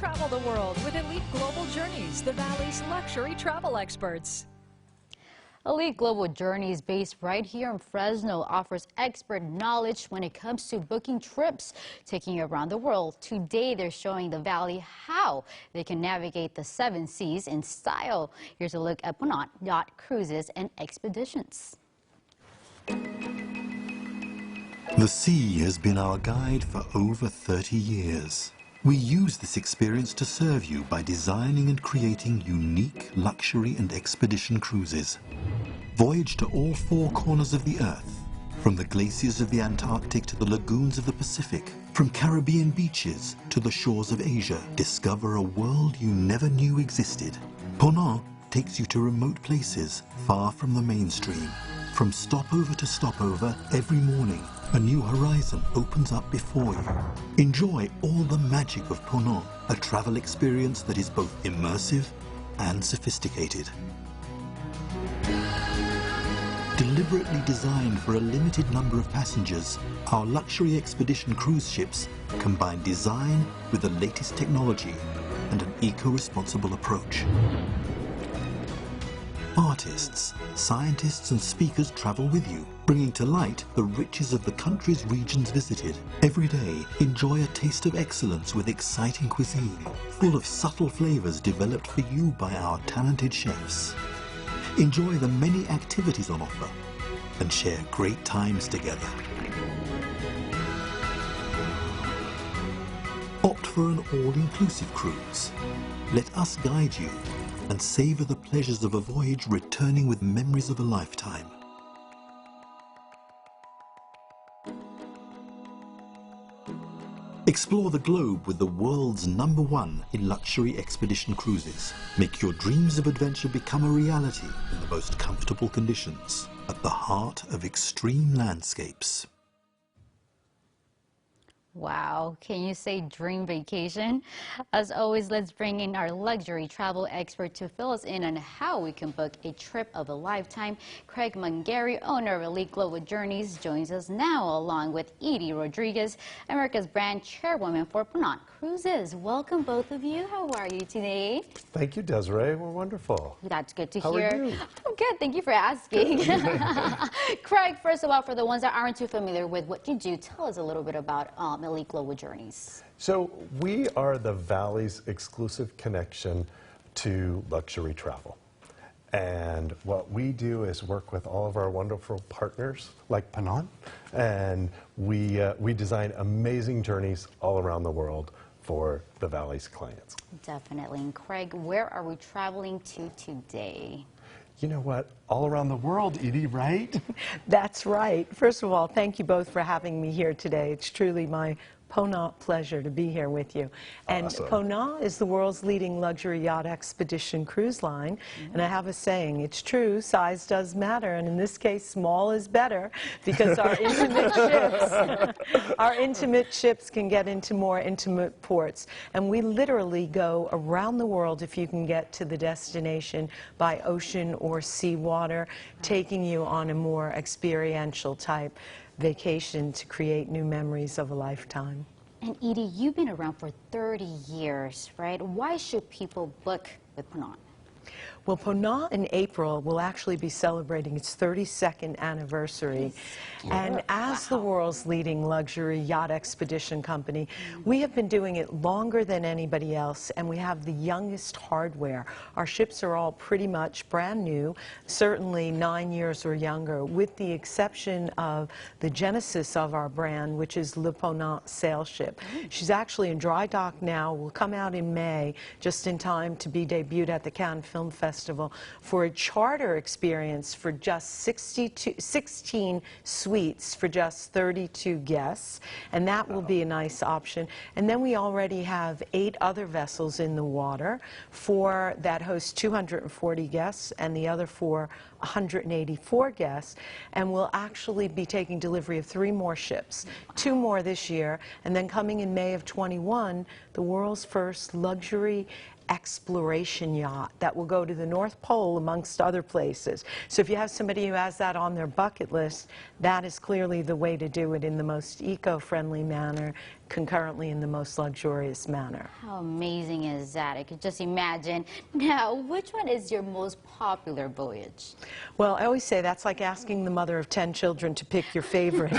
Travel the world with Elite Global Journeys, the Valley's luxury travel experts. Elite Global Journeys, based right here in Fresno, offers expert knowledge when it comes to booking trips, taking you around the world. Today, they're showing the Valley how they can navigate the 7 seas in style. Here's a look at PONANT Yacht Cruises and Expeditions. The sea has been our guide for over 30 years. We use this experience to serve you by designing and creating unique luxury and expedition cruises. Voyage to all 4 corners of the Earth, from the glaciers of the Antarctic to the lagoons of the Pacific, from Caribbean beaches to the shores of Asia. Discover a world you never knew existed. PONANT takes you to remote places far from the mainstream. From stopover to stopover, every morning, a new horizon opens up before you. Enjoy all the magic of PONANT, a travel experience that is both immersive and sophisticated. Deliberately designed for a limited number of passengers, our luxury expedition cruise ships combine design with the latest technology and an eco-responsible approach. Artists, scientists and speakers travel with you, bringing to light the riches of the country's regions visited. Every day, enjoy a taste of excellence with exciting cuisine, full of subtle flavors developed for you by our talented chefs. Enjoy the many activities on offer and share great times together. Opt for an all-inclusive cruise. Let us guide you and savor the pleasures of a voyage returning with memories of a lifetime. Explore the globe with the world's #1 in luxury expedition cruises. Make your dreams of adventure become a reality in the most comfortable conditions, at the heart of extreme landscapes. Wow, can you say dream vacation? As always, let's bring in our luxury travel expert to fill us in on how we can book a trip of a lifetime. Craig Mungary, owner of Elite Global Journeys, joins us now along with Edie Rodriguez, America's Brand Chairwoman for PONANT Cruises. Welcome, both of you. How are you today? Thank you, Desiree. We're wonderful. That's good to How hear. are you? I'm good. Thank you for asking. Craig, first of all, for the ones that aren't too familiar with what you do, tell us a little bit about Elite Global Journeys. So we are the Valley's exclusive connection to luxury travel. And what we do is work with all of our wonderful partners like PONANT, and we design amazing journeys all around the world for the Valley's clients. Definitely. And Craig, where are we traveling to today? You know what? All around the world, Edie, right? That's right. First of all, thank you both for having me here today. It's truly my PONANT pleasure to be here with you. And Awesome. PONANT is the world's leading luxury yacht expedition cruise line. And I have a saying, it's true, size does matter. And in this case, small is better, because our intimate ships can get into more intimate ports. And we literally go around the world if you can get to the destination by ocean or seawater, taking you on a more experiential type vacation to create new memories of a lifetime. And Edie, you've been around for 30 years, right? Why should people book with PONANT? Well, PONANT in April will actually be celebrating its 32nd anniversary. And as the world's leading luxury yacht expedition company, we have been doing it longer than anybody else, and we have the youngest hardware. Our ships are all pretty much brand new, certainly 9 years or younger, with the exception of the genesis of our brand, which is Le PONANT sail ship. She's actually in dry dock now, will come out in May, just in time to be debuted at the Cannes Film Festival for a charter experience for just 16 suites for just 32 guests, and that will be a nice option. And then we already have 8 other vessels in the water, 4 that host 240 guests and the other 4 184 guests, and we'll actually be taking delivery of 3 more ships, 2 more this year, and then coming in May of 21, the world's first luxury exploration yacht that will go to the North Pole amongst other places. So if you have somebody who has that on their bucket list, that is clearly the way to do it in the most eco-friendly manner concurrently in the most luxurious manner. How amazing is that? I could just imagine. Now, which one is your most popular voyage? Well, I always say that's like asking the mother of 10 children to pick your favorite.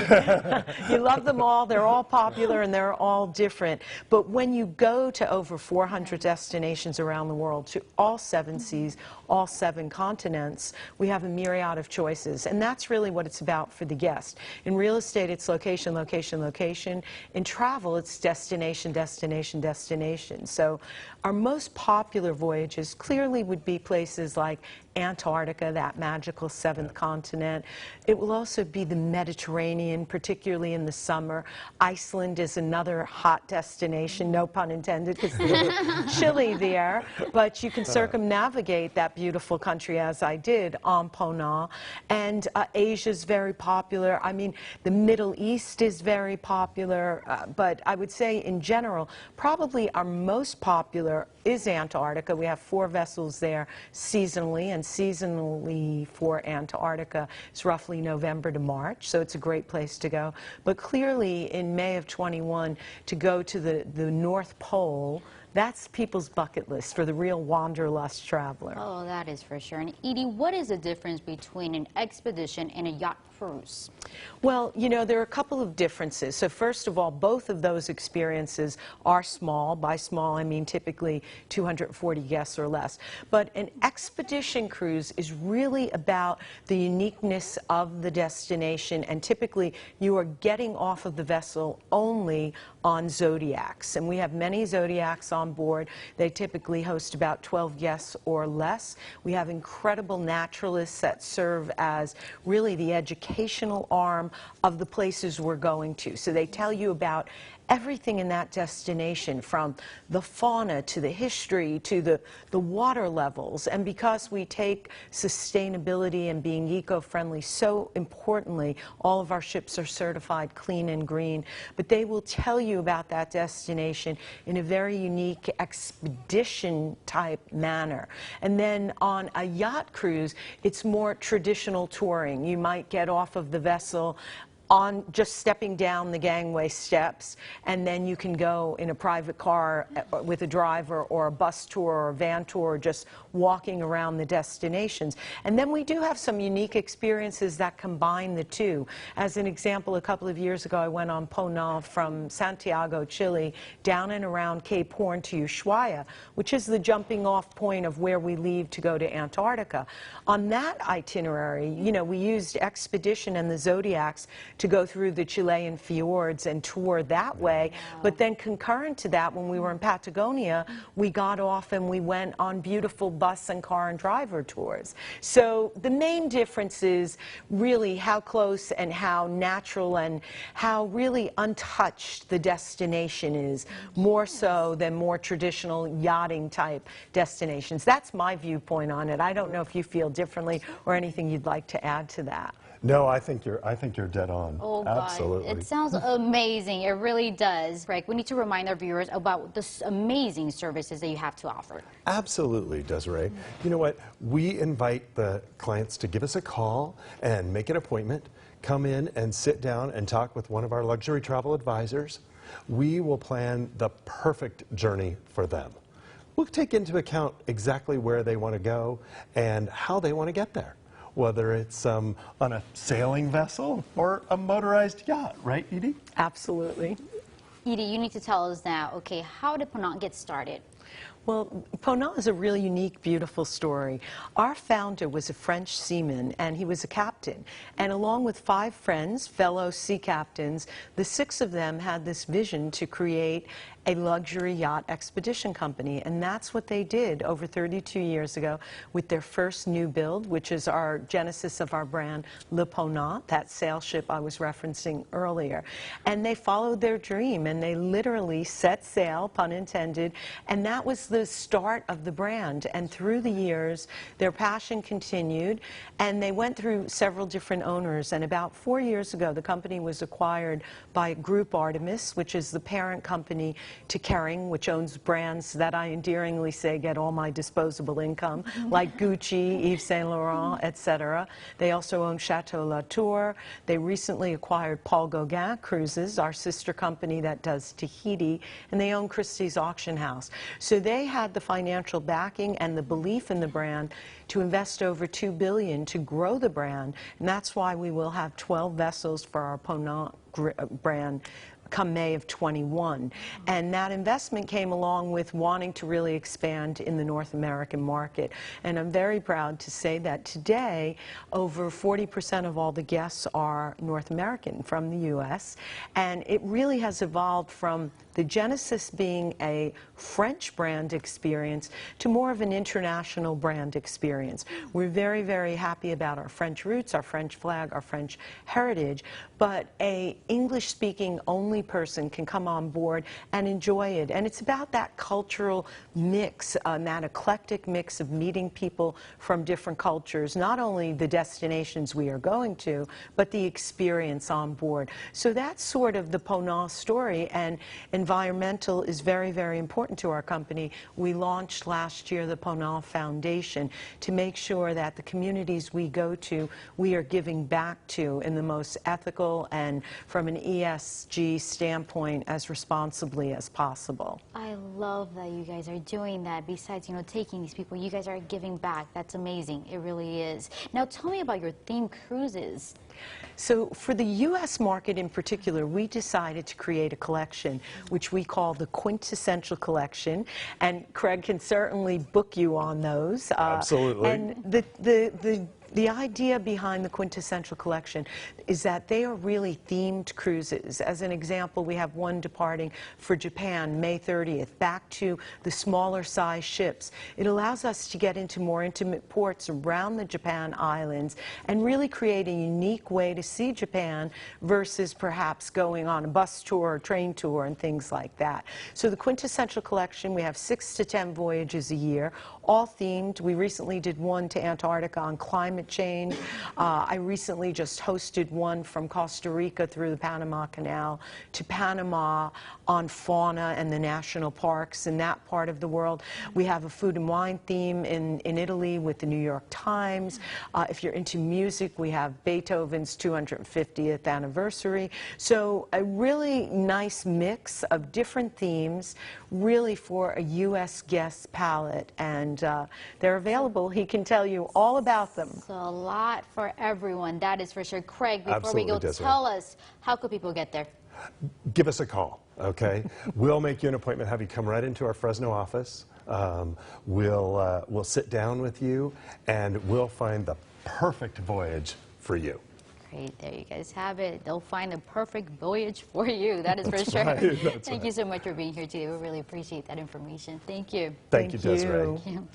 You love them all, they're all popular, and they're all different. But when you go to over 400 destinations around the world, to all 7 seas, all 7 continents, we have a myriad of choices. And that's really what it's about for the guest. In real estate, it's location, location, location. In travel, it's destination, destination, destination. So our most popular voyages clearly would be places like Antarctica, that magical 7th continent. It will also be the Mediterranean, particularly in the summer. Iceland is another hot destination, no pun intended, because it's chilly there. But you can circumnavigate that beautiful country, as I did, on Ponant. And Asia's very popular. I mean, the Middle East is very popular. But I would say, in general, probably our most popular is Antarctica. We have 4 vessels there seasonally, and seasonally for Antarctica is roughly November to March, so it's a great place to go. But clearly, in May of 21, to go to the North Pole, that's people's bucket list for the real wanderlust traveler. Oh, that is for sure. And Edie, what is the difference between an expedition and a yacht cruise? Well, you know, there are a couple of differences. So first of all, both of those experiences are small. By small, I mean typically 240 guests or less. But an expedition cruise is really about the uniqueness of the destination, and typically you are getting off of the vessel only on Zodiacs. And we have many Zodiacs on board. They typically host about 12 guests or less. We have incredible naturalists that serve as really the educational arm of the places we're going to. So they tell you about everything in that destination, from the fauna to the history to the water levels. And because we take sustainability and being eco-friendly so importantly, all of our ships are certified clean and green. But they will tell you about that destination in a very unique expedition type manner. And then on a yacht cruise, it's more traditional touring. You might get off of the vessel on just stepping down the gangway steps, and then you can go in a private car with a driver, or a bus tour or a van tour, or just walking around the destinations. And then we do have some unique experiences that combine the two. As an example, a couple of years ago I went on Ponant from Santiago, Chile, down and around Cape Horn to Ushuaia, which is the jumping off point of where we leave to go to Antarctica. On that itinerary, you know, we used Expedition and the Zodiacs to go through the Chilean fjords and tour that way. Wow. But then concurrent to that, when we were in Patagonia, we got off and we went on beautiful bus and car and driver tours. So the main difference is really how close and how natural and how really untouched the destination is, more so than more traditional yachting type destinations. That's my viewpoint on it. I don't know if you feel differently or anything you'd like to add to that. No, I think you're dead on. Oh, absolutely. God. It sounds amazing. It really does. Right. We need to remind our viewers about the amazing services that you have to offer. Absolutely, Desiree. You know what? We invite the clients to give us a call and make an appointment. Come in and sit down and talk with one of our luxury travel advisors. We will plan the perfect journey for them. We'll take into account exactly where they want to go and how they want to get there, whether it's on a sailing vessel or a motorized yacht, right, Edie? Absolutely. Edie, you need to tell us now, okay, how did Ponant get started? Well, Ponant is a really unique, beautiful story. Our founder was a French seaman, and he was a captain. And along with 5 friends, fellow sea captains, the 6 of them had this vision to create a luxury yacht expedition company. And that's what they did over 32 years ago with their first new build, which is our genesis of our brand, Le Ponant, that sail ship I was referencing earlier. And they followed their dream, and they literally set sail, pun intended, and that was the start of the brand. And through the years, their passion continued, and they went through several different owners. And about 4 years ago, the company was acquired by Group Artemis, which is the parent company to Kering, which owns brands that I endearingly say get all my disposable income, like Gucci, Yves Saint Laurent, etc. They also own Chateau Latour. They recently acquired Paul Gauguin Cruises, our sister company that does Tahiti, and they own Christie's Auction House. So they had the financial backing and the belief in the brand to invest over $2 billion to grow the brand, and that's why we will have 12 vessels for our PONANT brand come May of 21. And that investment came along with wanting to really expand in the North American market. And I'm very proud to say that today, over 40% of all the guests are North American from the U.S. And it really has evolved from the genesis being a French brand experience to more of an international brand experience. We're very, very happy about our French roots, our French flag, our French heritage, but a English-speaking only person can come on board and enjoy it. And it's about that cultural mix, that eclectic mix of meeting people from different cultures, not only the destinations we are going to, but the experience on board. So that's sort of the PONANT story, and environmental is very, very important to our company. We launched last year the PONANT Foundation to make sure that the communities we go to, we are giving back to in the most ethical and from an ESG standpoint as responsibly as possible. I love that you guys are doing that. Besides, taking these people, you guys are giving back. That's amazing. It really is. Now, tell me about your theme cruises. So for the U.S. market in particular, we decided to create a collection which we call the Quintessential Collection, and Craig can certainly book you on those. Absolutely. And the idea behind the Quintessential Collection is that they are really themed cruises. As an example, we have one departing for Japan May 30th, back to the smaller size ships. It allows us to get into more intimate ports around the Japan islands and really create a unique way to see Japan versus perhaps going on a bus tour or train tour and things like that. So the Quintessential Collection, we have 6 to 10 voyages a year, all themed. We recently did one to Antarctica on climate change. I recently just hosted one from Costa Rica through the Panama Canal to Panama on fauna and the national parks in that part of the world. We have a food and wine theme in Italy with the New York Times. If you're into music, we have Beethoven's 250th anniversary. So a really nice mix of different themes, really for a U.S. guest palette, and they're available. He can tell you all about them. So a lot for everyone, that is for sure. Craig, before Absolutely, we go, Desiree, tell us, how could people get there? give us a call, okay? We'll make you an appointment, have you come right into our Fresno office. We'll sit down with you, and we'll find the perfect voyage for you. Great, there you guys have it. They'll find the perfect voyage for you, that is for sure. Right, Thank you so much for being here today. We really appreciate that information. Thank you. Thank you, Desiree. Thank you.